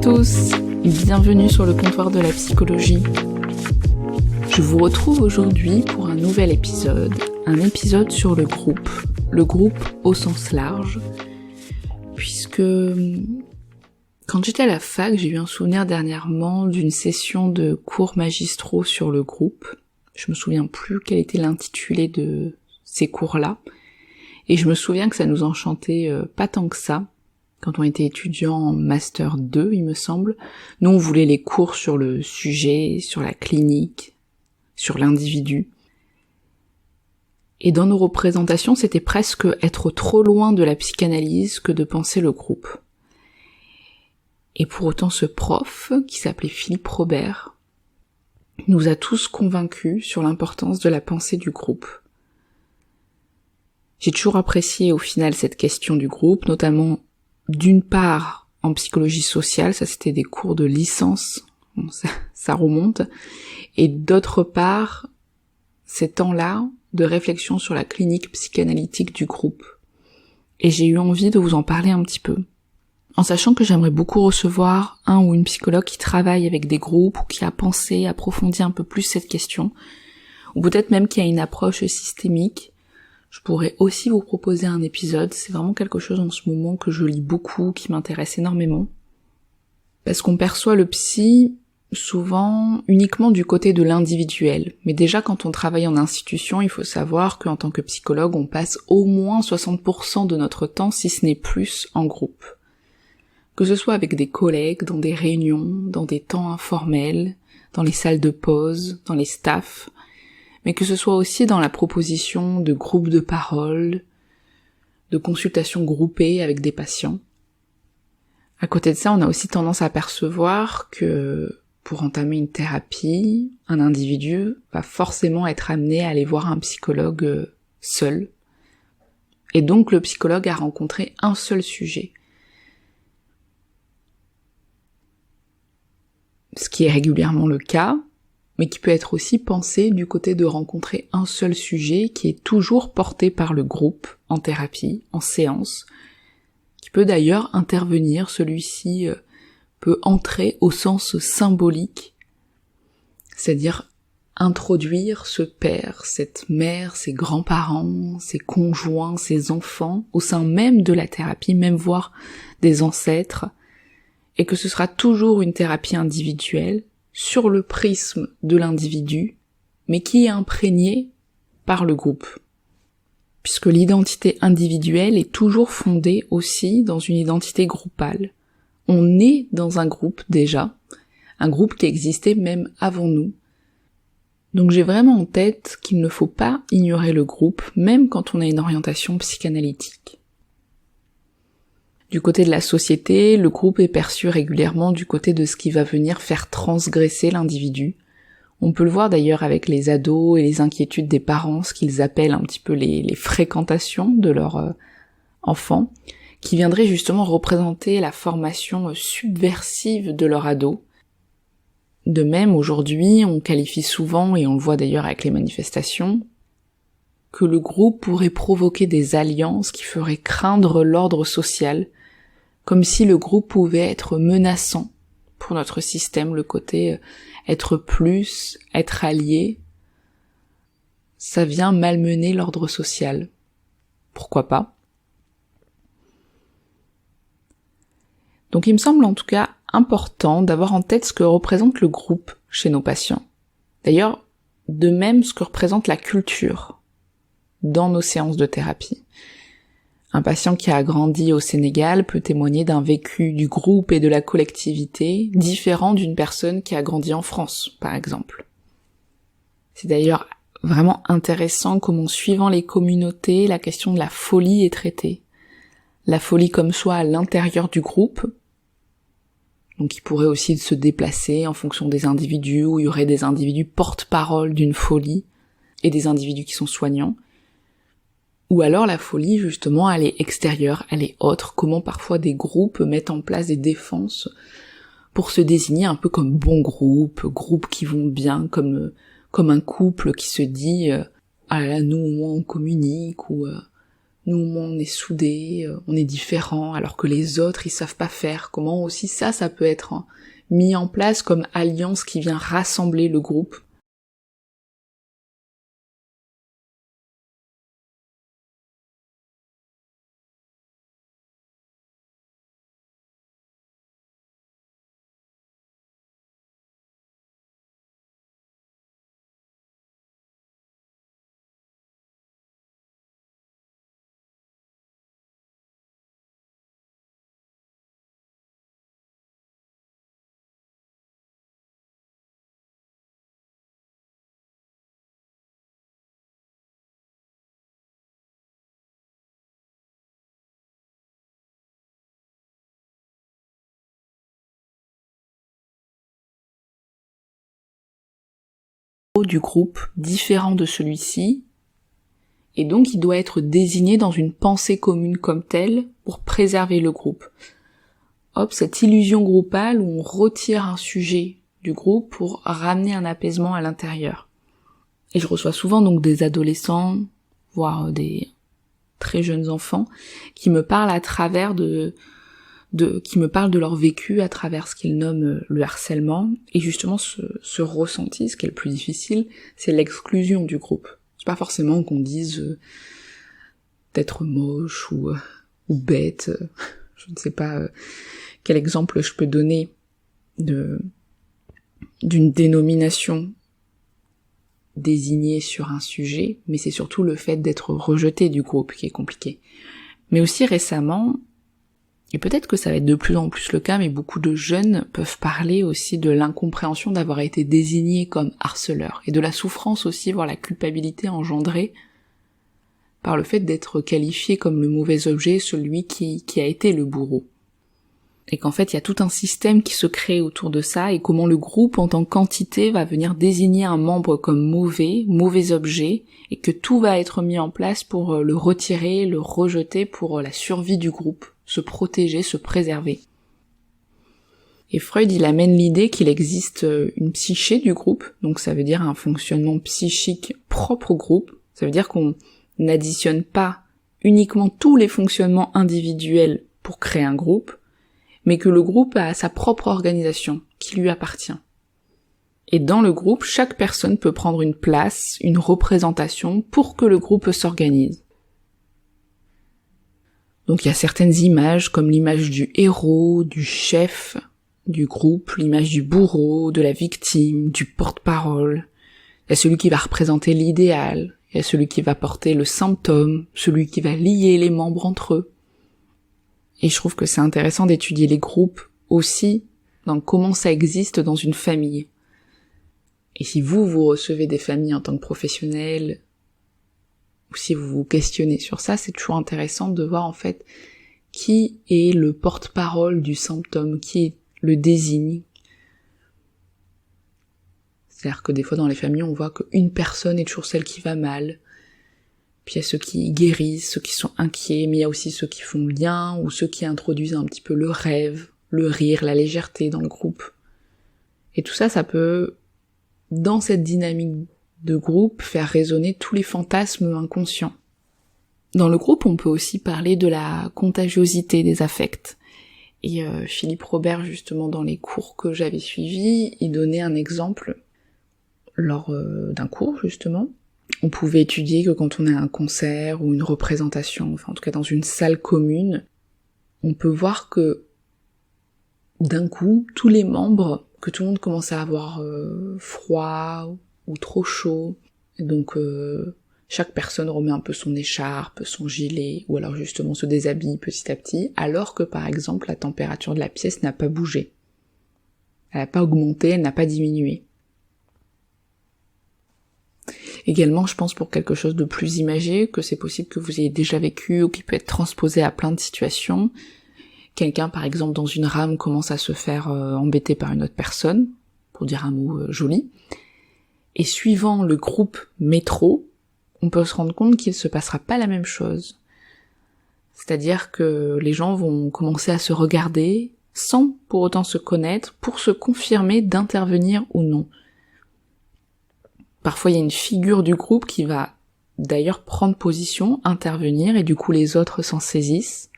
tous, bienvenue sur le comptoir de la psychologie. Je vous retrouve aujourd'hui pour un nouvel épisode, un épisode sur le groupe au sens large, puisque quand j'étais à la fac, j'ai eu un souvenir dernièrement d'une session de cours magistraux sur le groupe. Je me souviens plus quel était l'intitulé de ces cours-là, et je me souviens que ça nous enchantait pas tant que ça. Quand on était étudiant en Master 2, il me semble, nous on voulait les cours sur le sujet, sur la clinique, sur l'individu. Et dans nos représentations, c'était presque être trop loin de la psychanalyse que de penser le groupe. Et pour autant, ce prof, qui s'appelait Philippe Robert, nous a tous convaincus sur l'importance de la pensée du groupe. J'ai toujours apprécié au final cette question du groupe, notamment d'une part en psychologie sociale, ça c'était des cours de licence, bon, ça remonte, et d'autre part, ces temps-là de réflexion sur la clinique psychanalytique du groupe. Et j'ai eu envie de vous en parler un petit peu, en sachant que j'aimerais beaucoup recevoir un ou une psychologue qui travaille avec des groupes, ou qui a pensé, approfondi un peu plus cette question, ou peut-être même qui a une approche systémique. Je pourrais aussi vous proposer un épisode, c'est vraiment quelque chose en ce moment que je lis beaucoup, qui m'intéresse énormément. Parce qu'on perçoit le psy souvent uniquement du côté de l'individuel. Mais déjà quand on travaille en institution, il faut savoir qu'en tant que psychologue, on passe au moins 60% de notre temps, si ce n'est plus, en groupe. Que ce soit avec des collègues, dans des réunions, dans des temps informels, dans les salles de pause, dans les staffs, mais que ce soit aussi dans la proposition de groupes de parole, de consultations groupées avec des patients. À côté de ça, on a aussi tendance à percevoir que pour entamer une thérapie, un individu va forcément être amené à aller voir un psychologue seul. Et donc le psychologue a rencontré un seul sujet. Ce qui est régulièrement le cas, mais qui peut être aussi pensé du côté de rencontrer un seul sujet qui est toujours porté par le groupe, en thérapie, en séance, qui peut d'ailleurs intervenir, celui-ci peut entrer au sens symbolique, c'est-à-dire introduire ce père, cette mère, ses grands-parents, ses conjoints, ses enfants, au sein même de la thérapie, même voire des ancêtres, et que ce sera toujours une thérapie individuelle, sur le prisme de l'individu, mais qui est imprégné par le groupe. Puisque l'identité individuelle est toujours fondée aussi dans une identité groupale. On est dans un groupe déjà, un groupe qui existait même avant nous. Donc j'ai vraiment en tête qu'il ne faut pas ignorer le groupe, même quand on a une orientation psychanalytique. Du côté de la société, le groupe est perçu régulièrement du côté de ce qui va venir faire transgresser l'individu. On peut le voir d'ailleurs avec les ados et les inquiétudes des parents, ce qu'ils appellent un petit peu les fréquentations de leurs enfants, qui viendraient justement représenter la formation subversive de leur ado. De même, aujourd'hui, on qualifie souvent, et on le voit d'ailleurs avec les manifestations, que le groupe pourrait provoquer des alliances qui feraient craindre l'ordre social, comme si le groupe pouvait être menaçant pour notre système, le côté être plus, être allié, ça vient malmener l'ordre social. Pourquoi pas? Donc il me semble en tout cas important d'avoir en tête ce que représente le groupe chez nos patients. D'ailleurs, de même ce que représente la culture dans nos séances de thérapie. Un patient qui a grandi au Sénégal peut témoigner d'un vécu du groupe et de la collectivité différent d'une personne qui a grandi en France, par exemple. C'est d'ailleurs vraiment intéressant comment, suivant les communautés, la question de la folie est traitée. La folie comme soit à l'intérieur du groupe, donc il pourrait aussi se déplacer en fonction des individus, où il y aurait des individus porte-parole d'une folie, et des individus qui sont soignants, ou alors la folie, justement, elle est extérieure, elle est autre, comment parfois des groupes mettent en place des défenses pour se désigner un peu comme bon groupe qui vont bien, comme un couple qui se dit « Ah là là, nous au moins on communique » ou nous on est soudés, on est différents, alors que les autres ils savent pas faire. Comment aussi ça peut être mis en place comme alliance qui vient rassembler le groupe. Du groupe différent de celui-ci, et donc il doit être désigné dans une pensée commune comme telle pour préserver le groupe. Hop, cette illusion groupale où on retire un sujet du groupe pour ramener un apaisement à l'intérieur. Et je reçois souvent donc des adolescents, voire des très jeunes enfants, qui me parlent à travers qui me parlent de leur vécu à travers ce qu'ils nomment le harcèlement, et justement ce ressenti, ce qui est le plus difficile, c'est l'exclusion du groupe. C'est pas forcément qu'on dise d'être moche ou bête, je ne sais pas quel exemple je peux donner d'une dénomination désignée sur un sujet, mais c'est surtout le fait d'être rejeté du groupe qui est compliqué. Mais aussi récemment, et peut-être que ça va être de plus en plus le cas, mais beaucoup de jeunes peuvent parler aussi de l'incompréhension d'avoir été désignés comme harceleurs, et de la souffrance aussi, voire la culpabilité engendrée par le fait d'être qualifié comme le mauvais objet, celui qui a été le bourreau. Et qu'en fait, il y a tout un système qui se crée autour de ça, et comment le groupe en tant qu'entité va venir désigner un membre comme mauvais objet, et que tout va être mis en place pour le retirer, le rejeter pour la survie du groupe, se protéger, se préserver. Et Freud, il amène l'idée qu'il existe une psyché du groupe, donc ça veut dire un fonctionnement psychique propre au groupe, ça veut dire qu'on n'additionne pas uniquement tous les fonctionnements individuels pour créer un groupe, mais que le groupe a sa propre organisation, qui lui appartient. Et dans le groupe, chaque personne peut prendre une place, une représentation, pour que le groupe s'organise. Donc il y a certaines images, comme l'image du héros, du chef du groupe, l'image du bourreau, de la victime, du porte-parole. Il y a celui qui va représenter l'idéal, il y a celui qui va porter le symptôme, celui qui va lier les membres entre eux. Et je trouve que c'est intéressant d'étudier les groupes aussi dans comment ça existe dans une famille. Et si vous recevez des familles en tant que professionnel, ou si vous vous questionnez sur ça, c'est toujours intéressant de voir en fait qui est le porte-parole du symptôme, qui le désigne. C'est-à-dire que des fois dans les familles, on voit qu'une personne est toujours celle qui va mal. Puis il y a ceux qui guérissent, ceux qui sont inquiets, mais il y a aussi ceux qui font bien, ou ceux qui introduisent un petit peu le rêve, le rire, la légèreté dans le groupe. Et tout ça, ça peut, dans cette dynamique de groupe, faire résonner tous les fantasmes inconscients. Dans le groupe, on peut aussi parler de la contagiosité des affects. Et Philippe Robert, justement, dans les cours que j'avais suivis, il donnait un exemple lors d'un cours, justement. On pouvait étudier que quand on a un concert ou une représentation, enfin en tout cas dans une salle commune, on peut voir que d'un coup, tous les membres, que tout le monde commence à avoir froid ou trop chaud, et donc chaque personne remet un peu son écharpe, son gilet, ou alors justement se déshabille petit à petit, alors que par exemple la température de la pièce n'a pas bougé. Elle n'a pas augmenté, elle n'a pas diminué. Également, je pense pour quelque chose de plus imagé, que c'est possible que vous ayez déjà vécu ou qui peut être transposé à plein de situations. Quelqu'un, par exemple, dans une rame commence à se faire embêter par une autre personne, pour dire un mot joli, et suivant le groupe métro, on peut se rendre compte qu'il ne se passera pas la même chose. C'est-à-dire que les gens vont commencer à se regarder, sans pour autant se connaître, pour se confirmer d'intervenir ou non. Parfois, il y a une figure du groupe qui va d'ailleurs prendre position, intervenir, et du coup les autres s'en saisissent.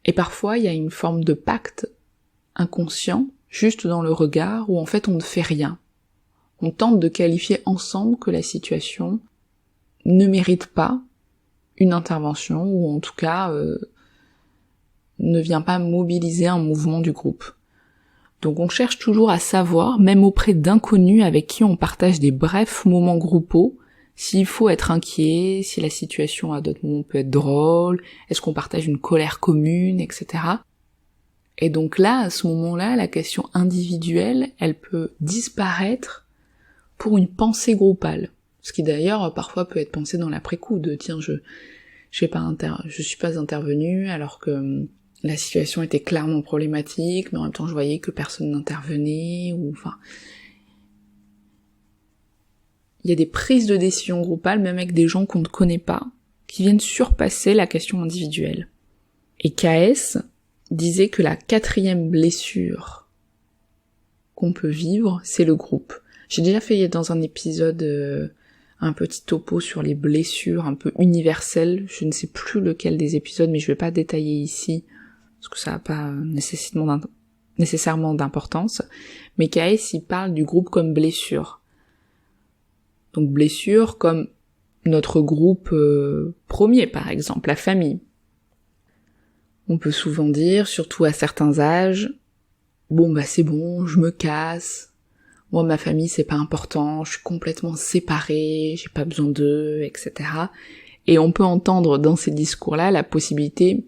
Et parfois, il y a une forme de pacte inconscient, juste dans le regard, où en fait on ne fait rien. On tente de qualifier ensemble que la situation ne mérite pas une intervention, ou en tout cas ne vient pas mobiliser un mouvement du groupe. Donc on cherche toujours à savoir, même auprès d'inconnus avec qui on partage des brefs moments groupaux, s'il faut être inquiet, si la situation à d'autres moments peut être drôle, est-ce qu'on partage une colère commune, etc. Et donc là, à ce moment-là, la question individuelle, elle peut disparaître pour une pensée groupale. Ce qui d'ailleurs parfois peut être pensé dans l'après-coup, de tiens, je suis pas intervenue alors que la situation était clairement problématique, mais en même temps je voyais que personne n'intervenait, ou enfin... Il y a des prises de décision groupales, même avec des gens qu'on ne connaît pas, qui viennent surpasser la question individuelle. Et KS disait que la 4e blessure qu'on peut vivre, c'est le groupe. J'ai déjà fait dans un épisode un petit topo sur les blessures un peu universelles, je ne sais plus lequel des épisodes, mais je vais pas détailler ici, parce que ça n'a pas nécessairement d'importance, mais KS il parle du groupe comme blessure. Donc blessure comme notre groupe premier par exemple, la famille. On peut souvent dire, surtout à certains âges, bon bah c'est bon, je me casse, moi ma famille c'est pas important, je suis complètement séparée, j'ai pas besoin d'eux, etc. Et on peut entendre dans ces discours-là la possibilité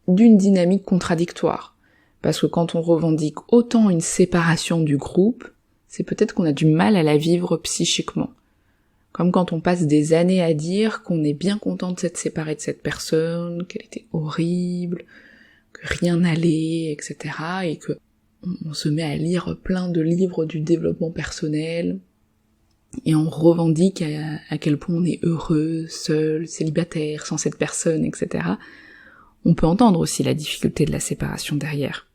d'une dynamique contradictoire. Parce que quand on revendique autant une séparation du groupe, c'est peut-être qu'on a du mal à la vivre psychiquement. Comme quand on passe des années à dire qu'on est bien content de s'être séparé de cette personne, qu'elle était horrible, que rien n'allait, etc. Et que on se met à lire plein de livres du développement personnel, et on revendique à quel point on est heureux, seul, célibataire, sans cette personne, etc. On peut entendre aussi la difficulté de la séparation derrière.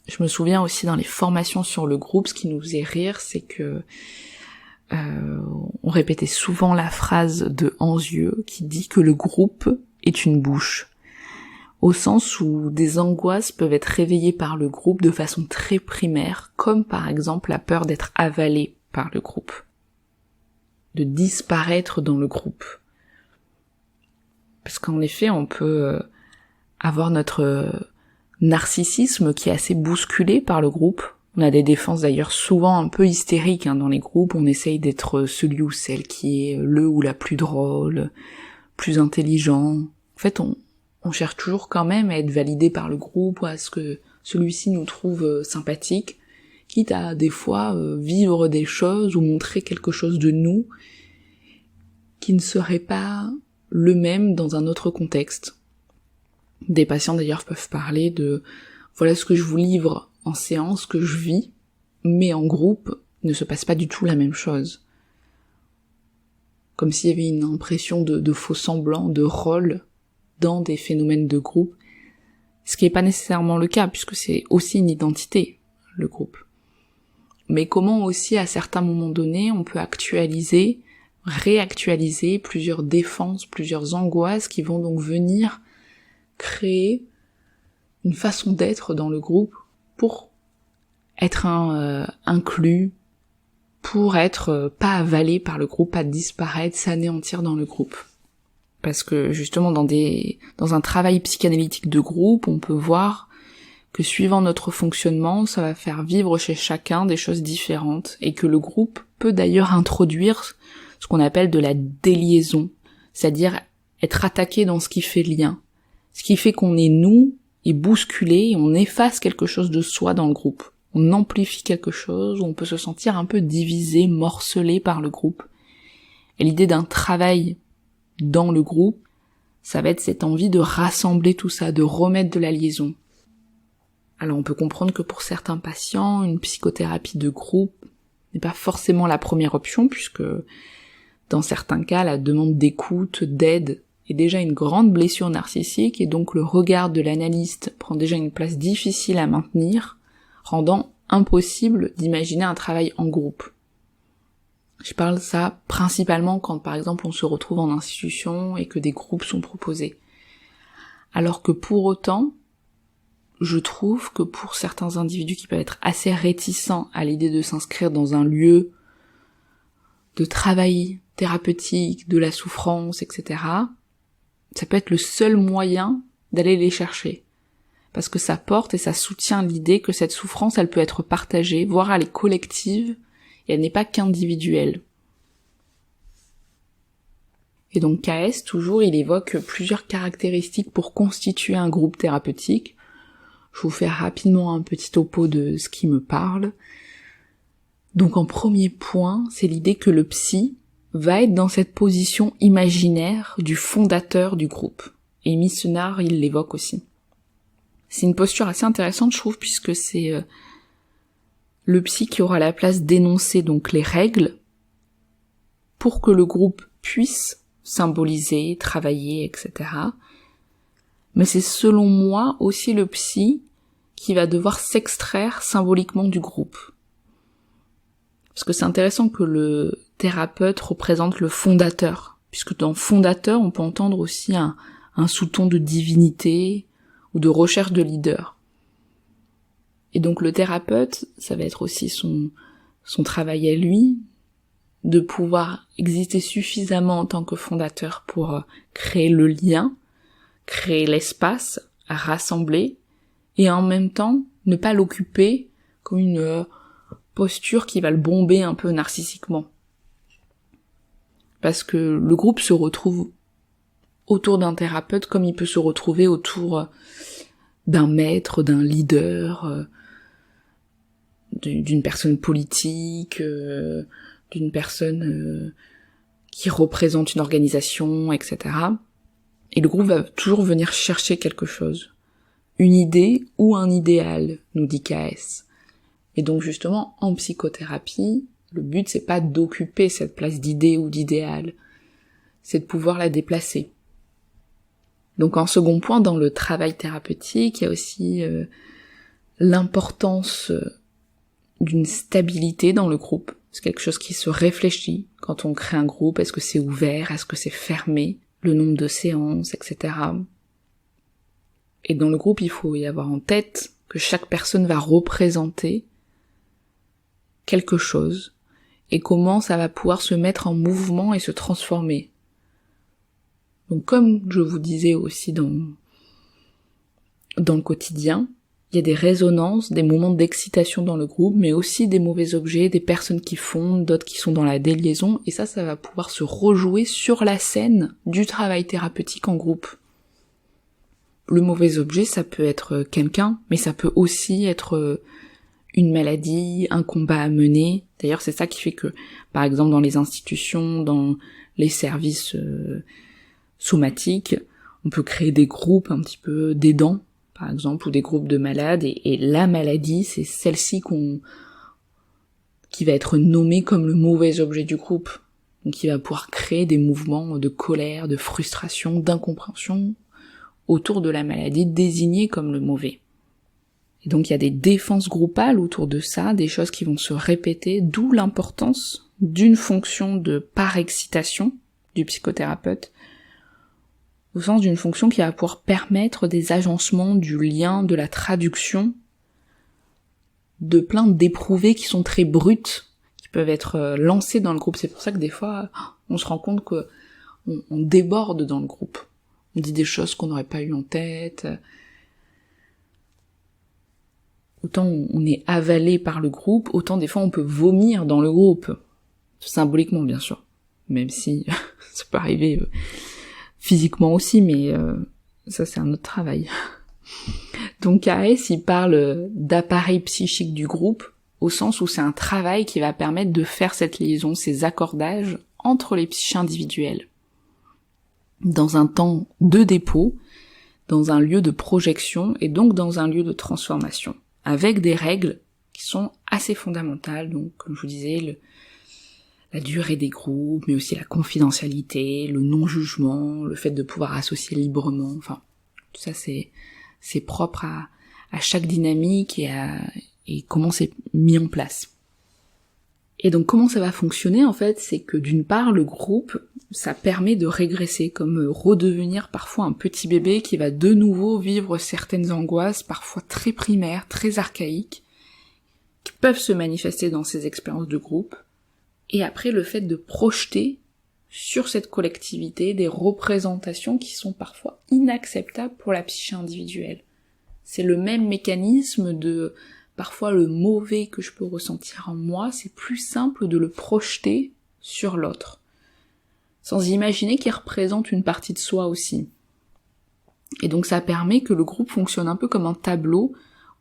Je me souviens aussi dans les formations sur le groupe, ce qui nous faisait rire, c'est que on répétait souvent la phrase de Anzieux qui dit que le groupe est une bouche, au sens où des angoisses peuvent être réveillées par le groupe de façon très primaire, comme par exemple la peur d'être avalé par le groupe, de disparaître dans le groupe. Parce qu'en effet, on peut avoir notre narcissisme qui est assez bousculé par le groupe. On a des défenses d'ailleurs souvent un peu hystériques dans les groupes, on essaye d'être celui ou celle qui est le ou la plus drôle, plus intelligent. En fait, on cherche toujours quand même à être validé par le groupe, ou à ce que celui-ci nous trouve sympathique, quitte à des fois vivre des choses ou montrer quelque chose de nous qui ne serait pas le même dans un autre contexte. Des patients d'ailleurs peuvent parler de voilà ce que je vous livre en séance, que je vis, mais en groupe ne se passe pas du tout la même chose. Comme s'il y avait une impression de faux semblant, de rôle dans des phénomènes de groupe, ce qui n'est pas nécessairement le cas, puisque c'est aussi une identité, le groupe. Mais comment aussi à certains moments donnés on peut réactualiser plusieurs défenses, plusieurs angoisses qui vont donc venir créer une façon d'être dans le groupe pour être inclus, pour être pas avalé par le groupe, pas disparaître, s'anéantir dans le groupe. Parce que justement dans un travail psychanalytique de groupe, on peut voir que suivant notre fonctionnement, ça va faire vivre chez chacun des choses différentes, et que le groupe peut d'ailleurs introduire ce qu'on appelle de la déliaison, c'est-à-dire être attaqué dans ce qui fait lien, ce qui fait qu'on est nous, est bousculé, et on efface quelque chose de soi dans le groupe. On amplifie quelque chose, on peut se sentir un peu divisé, morcelé par le groupe. Et l'idée d'un travail dans le groupe, ça va être cette envie de rassembler tout ça, de remettre de la liaison. Alors on peut comprendre que pour certains patients, une psychothérapie de groupe n'est pas forcément la première option, puisque dans certains cas, la demande d'écoute, d'aide, est déjà une grande blessure narcissique, et donc le regard de l'analyste prend déjà une place difficile à maintenir, rendant impossible d'imaginer un travail en groupe. Je parle ça principalement quand par exemple on se retrouve en institution et que des groupes sont proposés. Alors que pour autant, je trouve que pour certains individus qui peuvent être assez réticents à l'idée de s'inscrire dans un lieu de travail thérapeutique, de la souffrance, etc., ça peut être le seul moyen d'aller les chercher. Parce que ça porte et ça soutient l'idée que cette souffrance, elle peut être partagée, voire elle est collective, et elle n'est pas qu'individuelle. Et donc KS, toujours, il évoque plusieurs caractéristiques pour constituer un groupe thérapeutique. Je vous fais rapidement un petit topo de ce qui me parle. Donc en premier point, c'est l'idée que le psy va être dans cette position imaginaire du fondateur du groupe. Et Missenard, il l'évoque aussi. C'est une posture assez intéressante, je trouve, puisque c'est le psy qui aura la place d'énoncer donc les règles pour que le groupe puisse symboliser, travailler, etc. Mais c'est selon moi aussi le psy qui va devoir s'extraire symboliquement du groupe. Parce que c'est intéressant que le thérapeute représente le fondateur, puisque dans fondateur, on peut entendre aussi un sous-ton de divinité ou de recherche de leader. Et donc le thérapeute, ça va être aussi son travail à lui, de pouvoir exister suffisamment en tant que fondateur pour créer le lien, créer l'espace, rassembler, et en même temps ne pas l'occuper comme une posture qui va le bomber un peu narcissiquement. Parce que le groupe se retrouve autour d'un thérapeute comme il peut se retrouver autour d'un maître, d'un leader, d'une personne politique, d'une personne qui représente une organisation, etc. Et le groupe va toujours venir chercher quelque chose. Une idée ou un idéal, nous dit KS. Et donc justement, en psychothérapie, le but c'est pas d'occuper cette place d'idée ou d'idéal, c'est de pouvoir la déplacer. Donc en second point, dans le travail thérapeutique, il y a aussi l'importance d'une stabilité dans le groupe. C'est quelque chose qui se réfléchit quand on crée un groupe. Est-ce que c'est ouvert? Est-ce que c'est fermé? Le nombre de séances, etc. Et dans le groupe, il faut y avoir en tête que chaque personne va représenter quelque chose et comment ça va pouvoir se mettre en mouvement et se transformer. Donc comme je vous disais aussi dans le quotidien, il y a des résonances, des moments d'excitation dans le groupe, mais aussi des mauvais objets, des personnes qui fondent, d'autres qui sont dans la déliaison, et ça va pouvoir se rejouer sur la scène du travail thérapeutique en groupe. Le mauvais objet, ça peut être quelqu'un, mais ça peut aussi être une maladie, un combat à mener. D'ailleurs, c'est ça qui fait que, par exemple, dans les institutions, dans les services somatiques, on peut créer des groupes un petit peu d'aidants, par exemple, ou des groupes de malades, et la maladie, c'est celle-ci qui va être nommée comme le mauvais objet du groupe. Donc qui va pouvoir créer des mouvements de colère, de frustration, d'incompréhension autour de la maladie désignée comme le mauvais. Et donc il y a des défenses groupales autour de ça, des choses qui vont se répéter, d'où l'importance d'une fonction de par-excitation du psychothérapeute, au sens d'une fonction qui va pouvoir permettre des agencements du lien, de la traduction, de plein d'éprouvés qui sont très bruts, qui peuvent être lancés dans le groupe. C'est pour ça que des fois, on se rend compte que on déborde dans le groupe. On dit des choses qu'on n'aurait pas eues en tête. Autant on est avalé par le groupe, autant des fois on peut vomir dans le groupe. Symboliquement, bien sûr. Même si ça peut arriver physiquement aussi, mais ça c'est un autre travail. Donc KS, il parle d'appareil psychique du groupe, au sens où c'est un travail qui va permettre de faire cette liaison, ces accordages entre les psychiques individuels. Dans un temps de dépôt, dans un lieu de projection, et donc dans un lieu de transformation, avec des règles qui sont assez fondamentales, donc comme je vous disais, la durée des groupes, mais aussi la confidentialité, le non-jugement, le fait de pouvoir associer librement, enfin, tout ça c'est propre à chaque dynamique et comment c'est mis en place. Et donc comment ça va fonctionner en fait, c'est que d'une part le groupe, ça permet de régresser, comme redevenir parfois un petit bébé qui va de nouveau vivre certaines angoisses, parfois très primaires, très archaïques, qui peuvent se manifester dans ces expériences de groupe. Et après le fait de projeter sur cette collectivité des représentations qui sont parfois inacceptables pour la psyché individuelle. C'est le même mécanisme de parfois le mauvais que je peux ressentir en moi, c'est plus simple de le projeter sur l'autre, sans imaginer qu'il représente une partie de soi aussi. Et donc ça permet que le groupe fonctionne un peu comme un tableau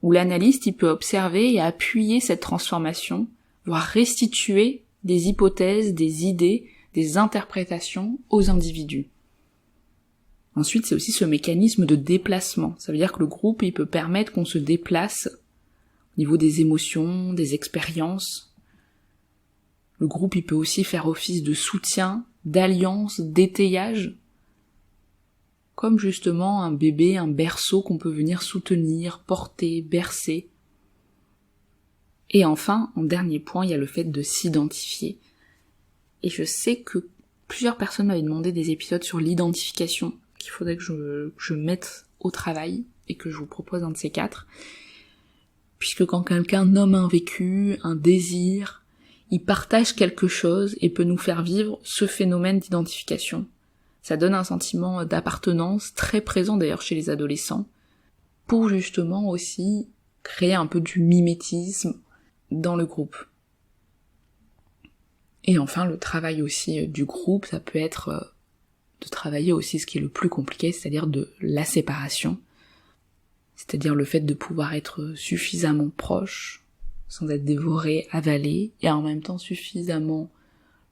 où l'analyste il peut observer et appuyer cette transformation, voire restituer des hypothèses, des idées, des interprétations aux individus. Ensuite, c'est aussi ce mécanisme de déplacement. Ça veut dire que le groupe, il peut permettre qu'on se déplace au niveau des émotions, des expériences. Le groupe, il peut aussi faire office de soutien, d'alliance, d'étayage, comme justement un bébé, un berceau qu'on peut venir soutenir, porter, bercer. Et enfin, en dernier point, il y a le fait de s'identifier. Et je sais que plusieurs personnes m'avaient demandé des épisodes sur l'identification, qu'il faudrait que je mette au travail, et que je vous propose un de ces 4. Puisque quand quelqu'un nomme un vécu, un désir, il partage quelque chose et peut nous faire vivre ce phénomène d'identification. Ça donne un sentiment d'appartenance très présent d'ailleurs chez les adolescents, pour justement aussi créer un peu du mimétisme dans le groupe. Et enfin, le travail aussi du groupe, ça peut être de travailler aussi ce qui est le plus compliqué, c'est-à-dire de la séparation. C'est-à-dire le fait de pouvoir être suffisamment proche, sans être dévoré, avalé, et en même temps suffisamment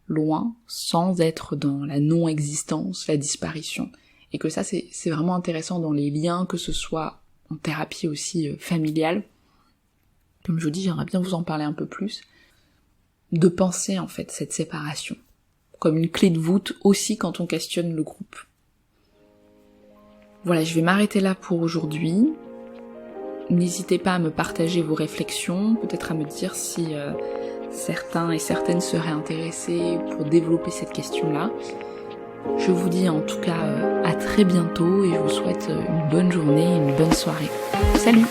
loin, sans être dans la non-existence, la disparition. Et que ça, c'est vraiment intéressant dans les liens, que ce soit en thérapie aussi familiale. Comme je vous dis, j'aimerais bien vous en parler un peu plus. De penser en fait cette séparation comme une clé de voûte aussi quand on questionne le groupe. Voilà, je vais m'arrêter là pour aujourd'hui. N'hésitez pas à me partager vos réflexions, peut-être à me dire si certains et certaines seraient intéressés pour développer cette question-là. Je vous dis en tout cas à très bientôt et je vous souhaite une bonne journée et une bonne soirée. Salut!